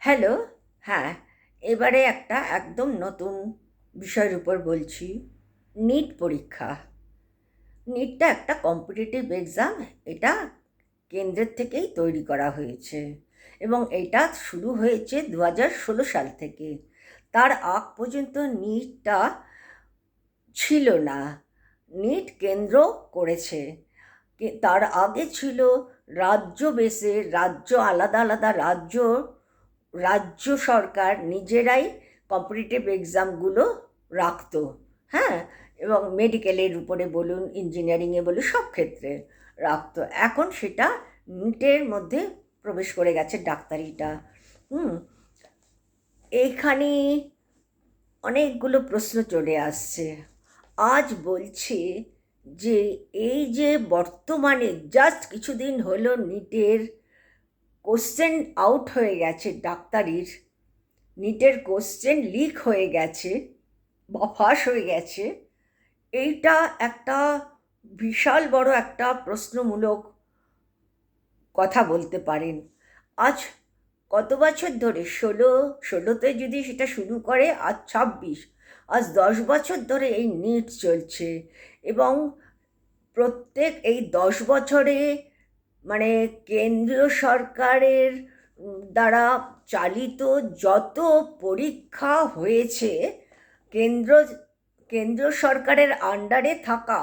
Hello. হ্যাঁ, এবারে একটা একদম নতুন বিষয়ের উপর বলছি। নিট পরীক্ষা। নিটটা একটা কম্পিটিটিভ এক্সাম। এটা কেন্দ্রের থেকেই তৈরি করা হয়েছে এবং এটা শুরু হয়েছে 2016 সাল থেকে। তার আগ পর্যন্ত নিটটা ছিল না। নিট কেন্দ্র করেছে। তার আগে ছিল রাজ্য বেসে, রাজ্য আলাদা আলাদা রাজ্য, রাজ্য সরকার নিজেরাই কম্পিটিটিভ এক্সামগুলো রাখতো। হ্যাঁ, এবং মেডিকেলের উপরে বলুন, ইঞ্জিনিয়ারিংয়ে বলুন, সব ক্ষেত্রে রাখতো। এখন সেটা নিটের মধ্যে প্রবেশ করে গেছে, ডাক্তারিটা। হুম। এইখানে অনেকগুলো প্রশ্ন চলে আসছে। আজ বলছে যে এই যে বর্তমানে জাস্ট কিছুদিন হলো নিটের কোশ্চেন আউট হয়ে গেছে, ডাক্তারির নিটের কোশ্চেন লিক হয়ে গেছে বা ফাঁস হয়ে গেছে। এইটা একটা বিশাল বড় একটা প্রশ্নমূলক কথা বলতে পারেন। আজ কত বছর ধরে, ষোলোতে যদি সেটা শুরু করে, আজ 26, আজ 10 বছর ধরে এই নিট চলছে। এবং প্রত্যেক এই 10 বছরে মানে কেন্দ্রীয় সরকারের দ্বারা চালিত যত পরীক্ষা হয়েছে, কেন্দ্র কেন্দ্র সরকারের আন্ডারে থাকা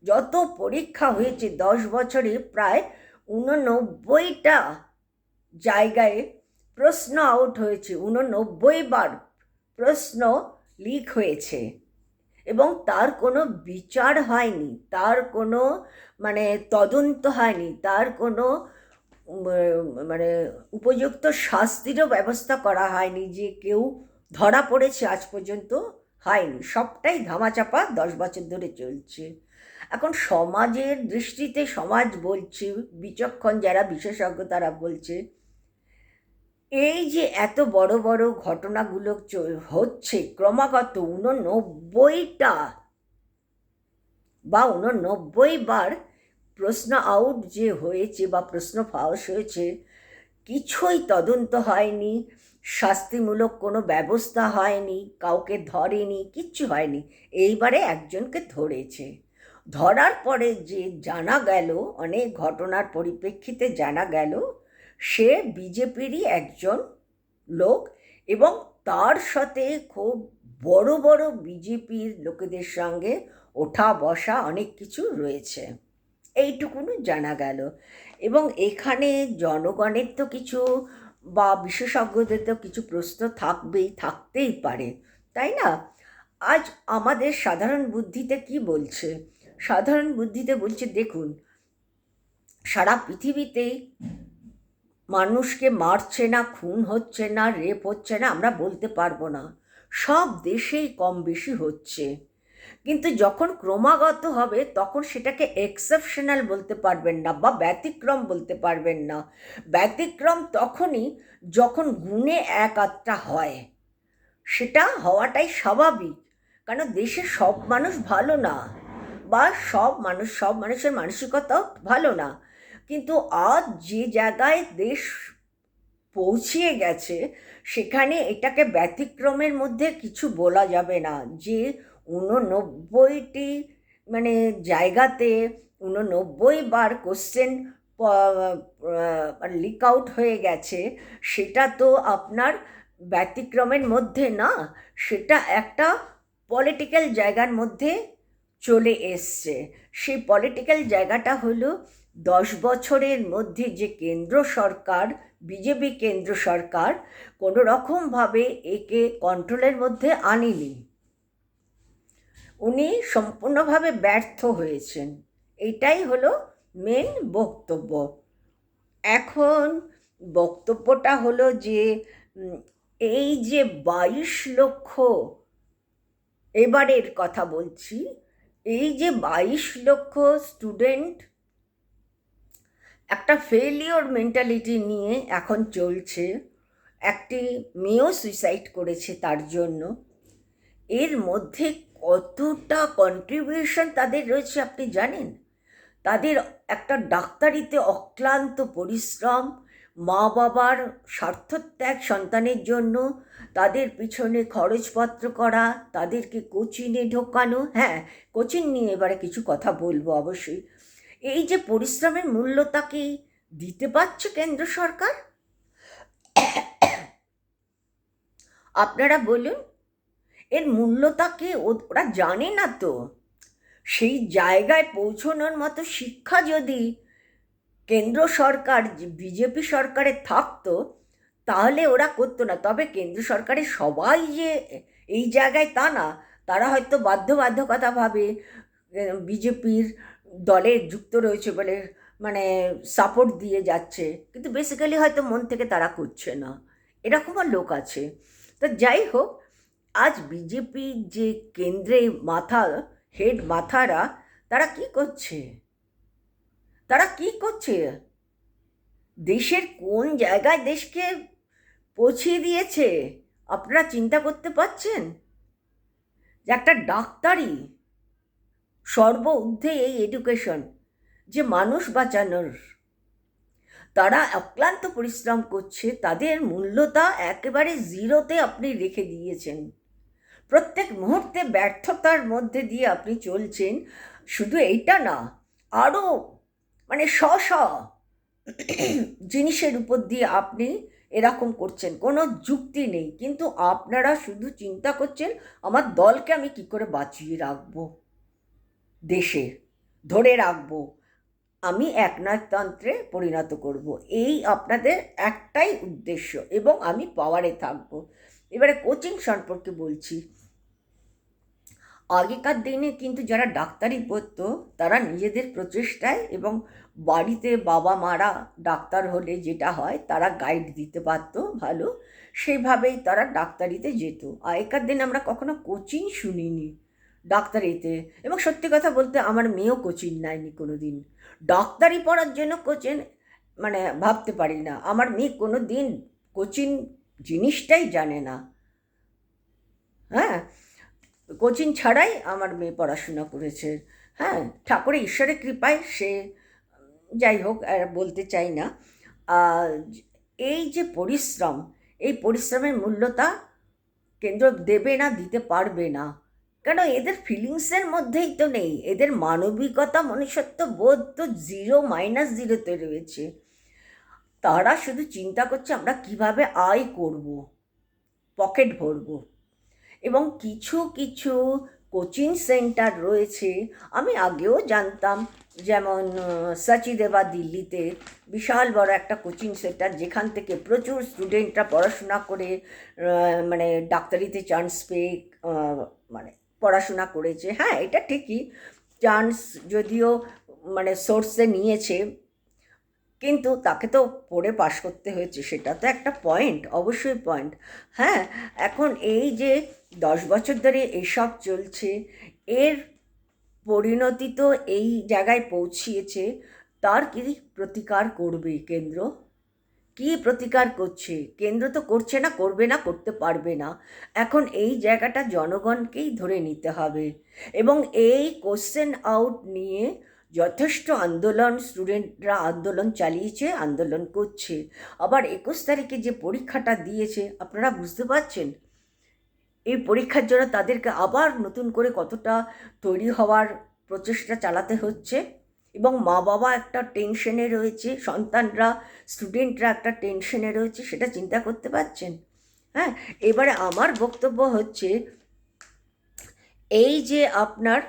যত পরীক্ষা হয়েছে 10 বছরে, প্রায় 89টা জায়গায় প্রশ্ন আউট হয়েছে। 89বার প্রশ্ন লিক হয়েছে এবং তার কোনো বিচার হয়নি, তার কোনো মানে তদন্ত হয়নি, তার কোনো মানে উপযুক্ত শাস্তিরও ব্যবস্থা করা হয়নি। যে কেউ ধরা পড়েছে আজ পর্যন্ত হয়নি। সবটাই ধামাচাপা 10 বছর ধরে চলছে। এখন সমাজের দৃষ্টিতে সমাজ বলছে, বিচক্ষণ যারা বিশেষজ্ঞ তারা বলছে, এই যে এত বড় বড় ঘটনাগুলো হচ্ছে ক্রমাগত 89টা বা 89বার প্রশ্ন আউট যে হয়েছে বা প্রশ্ন ফাঁস হয়েছে, কিছুই তদন্ত হয়নি, শাস্তিমূলক কোনো ব্যবস্থা হয়নি, কাউকে ধরেনি, কিচ্ছু হয়নি। এইবারে একজনকে ধরেছে। ধরার পরে যে জানা গেল, অনেক ঘটনার পরিপ্রেক্ষিতে জানা গেল, সে বিজেপিরই একজন লোক এবং তার সাথে খুব বড় বড় বিজেপির লোকেদের সঙ্গে ওঠা বসা অনেক কিছু রয়েছে। এইটুকুনি জানা গেল। এবং এখানে জনগণের তো কিছু বা বিশেষজ্ঞদের তো কিছু প্রশ্ন থাকবেই, থাকতেই পারে, তাই না? আজ আমাদের সাধারণ বুদ্ধিতে কি বলছে? সাধারণ বুদ্ধিতে বলছে, দেখুন, সারা পৃথিবীতেই মানুষকে মারছে না, খুন হচ্ছে না, রেপ হচ্ছে না আমরা বলতে পারবো না। সব দেশেই কম বেশি হচ্ছে। কিন্তু যখন ক্রমাগত হবে তখন সেটাকে এক্সেপশনাল বলতে পারবেন না বা ব্যতিক্রম বলতে পারবেন না। ব্যতিক্রম তখনই যখন গুণে এক আধটা হয়। সেটা হওয়াটাই স্বাভাবিক, কারণ দেশের সব মানুষ ভালো না, বা সব মানুষের মানসিকতাও ভালো না। কিন্তু আজ যে জায়গায় দেশ পৌঁছিয়ে গেছে, সেখানে এটাকে ব্যতিক্রমের মধ্যে কিছু বলা যাবে না। যে 89টি মানে জায়গাতে 89বার কোশ্চেন লিক আউট হয়ে গেছে, সেটা তো আপনার ব্যতিক্রমের মধ্যে না, সেটা একটা পলিটিক্যাল জায়গার মধ্যে চলে এসছে। সেই পলিটিক্যাল জায়গাটা হলো 10 বছরের মধ্যে যে কেন্দ্র সরকার, বিজেপি কেন্দ্র সরকার কোনো রকমভাবে একে কন্ট্রোলের মধ্যে আনেনি। উনি সম্পূর্ণভাবে ব্যর্থ হয়েছেন। এইটাই হলো মেন বক্তব্য। এখন বক্তব্যটা হলো যে এই যে 22 লক্ষ, এবারের কথা বলছি, এই যে 22 লক্ষ স্টুডেন্ট একটা ফেলিওর মেন্টালিটি নিয়ে এখন চলছে। একটি মেয়েও সুইসাইড করেছে তার জন্য। এর মধ্যে কতটা কন্ট্রিবিউশন তাদের রয়েছে আপনি জানেন? তাদের একটা ডাক্তারিতে অক্লান্ত পরিশ্রম, মা বাবার স্বার্থত্যাগ সন্তানের জন্য, তাদের পিছনে খরচপত্র করা, তাদেরকে কোচিংয়ে ঢোকানো। হ্যাঁ, কোচিং নিয়ে এবারে কিছু কথা বলবো অবশ্যই। এই যে পরিশ্রমের মূল্যটা কি দিতে পারছে কেন্দ্র সরকার? আপনারা বলুন, এর মূল্যটা কি ওরা জানে না তো? সেই জায়গায় পৌঁছানোর মতো শিক্ষা যদি কেন্দ্র সরকার, বিজেপি সরকারে থাকতো, তাহলে ওরা করতো না। তবে কেন্দ্র সরকারের সবাই যে এই জায়গায় তা না, তারা হয়তো বাধ্যবাধকতাভাবে বিজেপির দলে যুক্ত রয়েছে বলে মানে সাপোর্ট দিয়ে যাচ্ছে, কিন্তু বেসিক্যালি হয়তো মন থেকে তারা করছে না, এরকমও লোক আছে। তো যাই হোক, আজ বিজেপির যে কেন্দ্রে হেড মাথারা, তারা কি করছে? তারা কি করছে? দেশের কোন জায়গায় দেশকে পৌঁছিয়ে দিয়েছে আপনারা চিন্তা করতে পারছেন? যে একটা ডাক্তারি, সর্বঊর্ধ্বে এই এডুকেশন, যে মানুষ বাঁচানোর তারা অক্লান্ত পরিশ্রম করছে, তাদের মূল্যটা একেবারে জিরোতে আপনি রেখে দিয়েছেন। প্রত্যেক মুহূর্তে ব্যর্থতার মধ্যে দিয়ে আপনি চলছেন। শুধু এইটা না, আরও মানে জিনিসের উপর দিয়ে আপনি এরকম করছেন, কোনো যুক্তি নেই। কিন্তু আপনারা শুধু চিন্তা করছেন আমার দলকে আমি কি করে বাঁচিয়ে রাখবো, দেশে ধরে রাখবো, আমি একনায়কতন্ত্রে পরিণত করব, এই আপনাদের একটাই উদ্দেশ্য, এবং আমি পাওয়ারে থাকবো। এবারে কোচিং সম্পর্কে বলছি। আগেকার দিনে কিন্তু যারা ডাক্তারি পড়তো, তারা নিজেদের প্রচেষ্টায় এবং বাড়িতে বাবা মারা ডাক্তার হলে যেটা হয়, তারা গাইড দিতে পারতো ভালো, সেইভাবেই তারা ডাক্তারিতে যেত। আগেকার দিনে আমরা কখনো কোচিং শুনিনি ডাক্তারিতে, এবং সত্যি কথা বলতে আমার মেয়েও কোচিং নেয়নি কোনো দিন। ডাক্তারি পড়ার জন্য কোচিং মানে ভাবতে পারি না, আমার মেয়ে কোনো দিন কোচিং জিনিসটাই জানে না। হ্যাঁ, কোচিং ছাড়াই আমার মেয়ে পড়াশোনা করেছে। হ্যাঁ, ঠাকুরের ঈশ্বরের কৃপায় সে, যাই হোক আর বলতে চাই না। এই যে পরিশ্রম, এই পরিশ্রমের মূল্যটা কেন্দ্র দেবে না, দিতে পারবে না, কেন? এদের ফিলিংসের মধ্যেই তো নেই, এদের মানবিকতা মনুষ্যত্ব বোধ তো -0তে রয়েছে। তারা শুধু চিন্তা করছে আমরা কিভাবে আয় করব, পকেট ভরবো। এবং কিছু কিছু কোচিং সেন্টার রয়েছে, আমি আগেও জানতাম, যেমন সাচিদেবা দিল্লিতে বিশাল বড় একটা কোচিং সেন্টার, যেখান থেকে প্রচুর স্টুডেন্টরা পড়াশোনা করে মানে ডাক্তারিতে চান্স পেয়ে মানে পড়াশোনা করেছে। হ্যাঁ, এটা ঠিকই, চান্স যদিও মানে সোর্সে নিয়েছে, কিন্তু তাকে তো পড়ে পাশ করতে হয়েছে, সেটা তো একটা পয়েন্ট, অবশ্যই পয়েন্ট। হ্যাঁ, এখন এই যে 10 বছর ধরে এসব চলছে, এর পরিণতি তো এই জায়গায় পৌঁছিয়েছে। তার কি প্রতিকার করবে কেন্দ্র? কি প্রতিকার করছে কেন্দ্র? তো করছে না, করবে না, করতে পারবে না। এখন এই জায়গাটা জনগণকেই ধরে নিতে হবে, এবং এই কোশ্চেন আউট নিয়ে যথেষ্ট আন্দোলন, স্টুডেন্টরা আন্দোলন চালিয়েছে, আন্দোলন করছে। আবার 21 তারিখে যে পরীক্ষাটা দিয়েছে, আপনারা বুঝতে পারছেন এই পরীক্ষার জন্য তাদেরকে আবার নতুন করে কতটা তৈরি হওয়ার প্রচেষ্টা চালাতে হচ্ছে, এবং মা বাবা একটা টেনশনে রয়েছে, সন্তানরা, স্টুডেন্টরা একটা টেনশনে রয়েছে, সেটা চিন্তা করতে পারছেন? হ্যাঁ, এবারে আমার বক্তব্য হচ্ছে, এই যে আপনার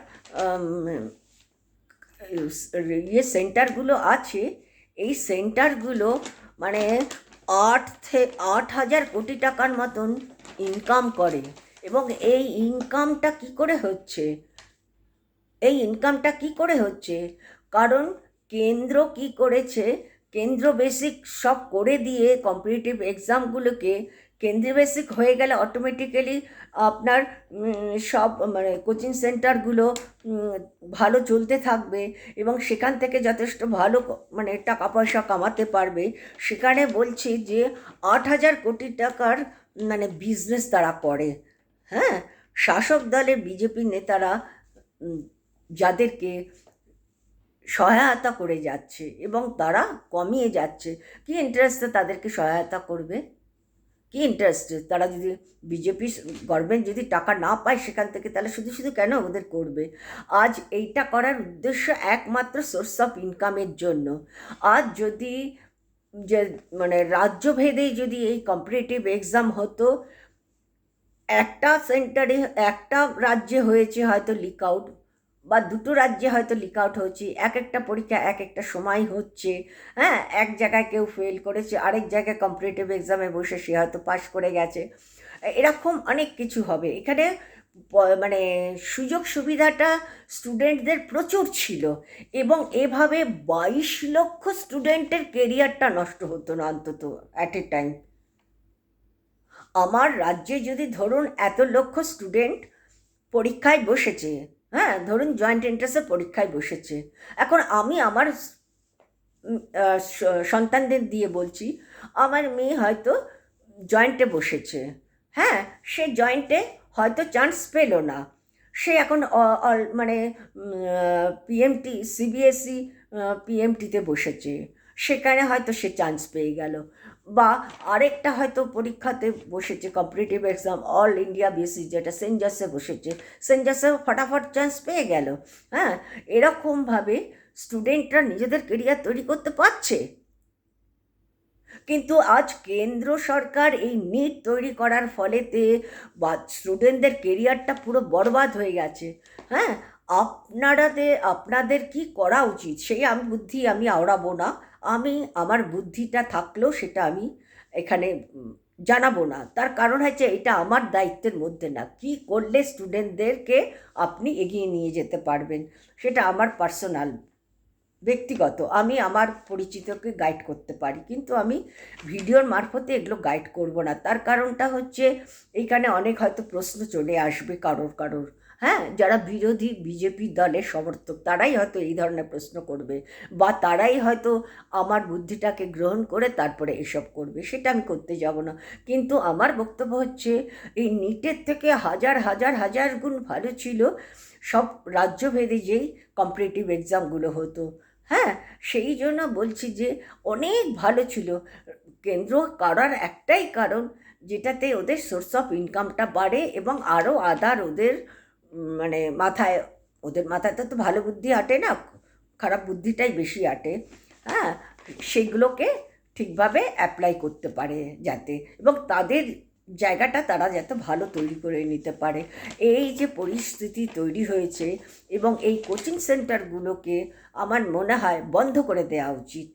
ইয়ে সেন্টারগুলো আছে, এই সেন্টারগুলো মানে 8,000 কোটি টাকার মতন ইনকাম করে। এবং এই ইনকামটা কি করে হচ্ছে? এই ইনকামটা কি করে হচ্ছে? কারণ কেন্দ্র কি করেছে, কেন্দ্র বেসিক সব করে দিয়ে কম্পিটিটিভ এক্সামগুলোকে কেন্দ্র বেসিক হয়ে গেলে অটোমেটিক্যালি আপনার সব মানে কোচিং সেন্টারগুলো ভালো চলতে থাকবে, এবং সেখান থেকে যথেষ্ট ভালো মানে টাকা পয়সা কামাতে পারবে। সেখানে বলছি যে 8,000 কোটি টাকার মানে বিজনেস তারা করে। হ্যাঁ, শাসক দলের বিজেপি নেতারা যাদেরকে সহায়তা করে যাচ্ছে এবং তারা কমিয়ে যাচ্ছে। কি ইন্টারেস্টে তাদেরকে সহায়তা করবে? কি ইন্টারেস্টে? তারা যদি বিজেপি গভর্নমেন্ট যদি টাকা না পায় সেখান থেকে, তাহলে শুধু শুধু কেন ওদের করবে? আজ এইটা করার উদ্দেশ্য একমাত্র সোর্স অফ ইনকামের জন্য। আজ যদি যে মানে রাজ্যভেদে যদি এই কম্পিটিটিভ এক্সাম হতো, একটা সেন্টারে একটা রাজ্যে হয়েছে হয়তো লিক আউট, বা দুটো রাজ্যে হয়তো লিক আউট হচ্ছে, এক একটা পরীক্ষা এক একটা সময় হচ্ছে। হ্যাঁ, এক জায়গায় কেউ ফেল করেছে, আরেক জায়গায় কম্পিটিটিভ এক্সামে বসে সে হয়তো পাশ করে গেছে। এরকম অনেক কিছু হবে এখানে। মানে সুযোগ সুবিধাটা স্টুডেন্টদের প্রচুর ছিল, এবং এভাবে 22 লক্ষ স্টুডেন্টের কেরিয়ারটা নষ্ট হতো না অন্তত অ্যাট এ টাইম। আমার রাজ্যে যদি ধরুন এত লক্ষ স্টুডেন্ট পরীক্ষায় বসেছে, হ্যাঁ ধরুন জয়েন্ট এন্ট্রান্সের পরীক্ষায় বসেছে, এখন আমি আমার সন্তানদের দিয়ে বলছি, আমার মেয়ে হয়তো জয়েন্টে বসেছে, হ্যাঁ সে জয়েন্টে হয়তো চান্স পেল না, সে এখন মানে পিএমটি সিবিএসই পিএমটিতে বসেছে, সেখানে হয়তো সে চান্স পেয়ে গেল। বা আরেকটা হয়তো পরীক্ষাতে বসেছে competitive exam all India basis, যেটা সেন্ট জোসেফে বসেছে, সেন্ট জোসেফ ফটাফট চান্স পেয়ে গেল। হ্যাঁ, এরকমভাবে স্টুডেন্টরা নিজেদের কেরিয়ার তৈরি করতে পারছে। কিন্তু আজ কেন্দ্র সরকার এই নিট তৈরি করার ফলেতে বা স্টুডেন্টদের কেরিয়ারটা পুরো বরবাদ হয়ে গেছে। হ্যাঁ, আপনাদের কি করা উচিত সেই বুদ্ধি আমি আওড়াবো না। আমি আমার বুদ্ধিটা থাকলেও সেটা আমি এখানে জানাবো না। তার কারণ হচ্ছে এটা আমার দায়িত্বের মধ্যে না। কি করলে স্টুডেন্টদেরকে আপনি এগিয়ে নিয়ে যেতে পারবেন, সেটা আমার পার্সোনাল ব্যক্তিগত। আমি আমার পরিচিতকে গাইড করতে পারি, কিন্তু আমি ভিডিওর মারফতে এগুলো গাইড করব না। তার কারণটা হচ্ছে এইখানে অনেক হয়তো প্রশ্ন চলে আসবে কারোর, হ্যাঁ যারা বিরোধী বিজেপি দলের সমর্থক তারাই হয়তো এই ধরনের প্রশ্ন করবে, বা তারাই হয়তো আমার বুদ্ধিটাকে গ্রহণ করে তারপরে এসব করবে, সেটা আমি করতে যাব না। কিন্তু আমার বক্তব্য হচ্ছে এই নিটের থেকে হাজার হাজার হাজার গুণ ভালো ছিল সব রাজ্যভেদে যেই কম্পিটিটিভ এক্সামগুলো হতো। হ্যাঁ, সেই জন্য বলছি যে অনেক ভালো ছিল। কেন্দ্র করার একটাই কারণ, যেটাতে ওদের সোর্স অফ ইনকামটা বাড়ে এবং আরও আদার ওদের মানে ওদের মাথায় তো ভালো বুদ্ধি আটে না, খারাপ বুদ্ধিটাই বেশি আটে। হ্যাঁ, সেগুলোকে ঠিকভাবে অ্যাপ্লাই করতে পারে যাতে, এবং তাদের জায়গাটা তারা যাতে ভালো তৈরি করে নিতে পারে। এই যে পরিস্থিতি তৈরি হয়েছে, এবং এই কোচিং সেন্টারগুলোকে আমার মনে হয় বন্ধ করে দেওয়া উচিত।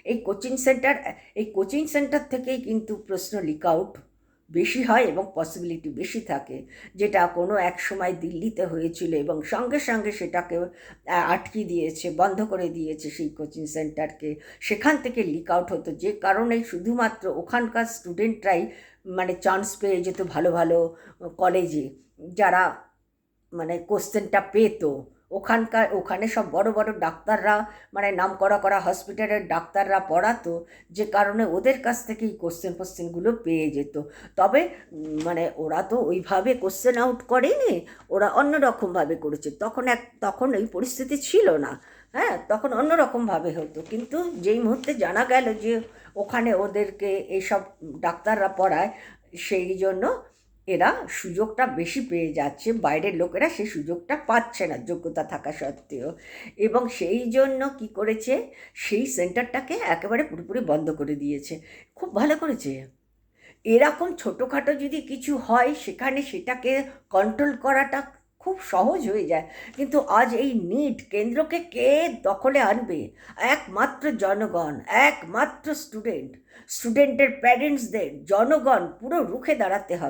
এই কোচিং সেন্টার থেকেই কিন্তু প্রশ্ন লিক আউট বেশি হয় এবং পসিবিলিটি বেশি থাকে, যেটা কোনো এক সময় দিল্লিতে হয়েছিল এবং সঙ্গে সঙ্গে সেটাকে আটকে দিয়েছে, বন্ধ করে দিয়েছে সেই কোচিং সেন্টারকে। সেখান থেকে লিক আউট হতো, যে কারণে শুধুমাত্র ওখানকার স্টুডেন্টরাই মানে চান্স পেয়ে যেত ভালো ভালো কলেজে, যারা মানে কোশ্চেনটা পেতো। ওখানে সব বড় বড় ডাক্তাররা, মানে নাম করা হসপিটালের ডাক্তাররা পড়াতো, যে কারণে ওদের কাছ থেকেই কোশ্চেনগুলো পেয়ে যেত। তবে মানে ওরা তো ওইভাবে কোশ্চেন আউট করেনি, ওরা অন্য রকমভাবে করেছে। তখন এই পরিস্থিতি ছিল না। হ্যাঁ, তখন অন্য রকমভাবে হতো। কিন্তু যেই মুহূর্তে জানা গেল যে ওখানে ওদেরকে এইসব ডাক্তাররা পড়ায়, সেই জন্য এরা সুযোগটা বেশি পেয়ে যাচ্ছে, বাইরের লোকেরা সেই সুযোগটা পাচ্ছে না যোগ্যতা থাকা সত্ত্বেও। এবং সেই জন্য কি করেছে, সেই সেন্টারটাকে একেবারে পুরোপুরি বন্ধ করে দিয়েছে। খুব ভালো করেছে। এরকম ছোটোখাটো যদি কিছু হয় সেখানে সেটাকে কন্ট্রোল করাটা খুব সহজ হয়ে যায়। কিন্তু আজ এই নিট কেন্দ্রকে কে দখলে আনবে? একমাত্র জনগণ, একমাত্র স্টুডেন্টের প্যারেন্টসদের, জনগণ পুরো রুখে দাঁড়াতে হবে।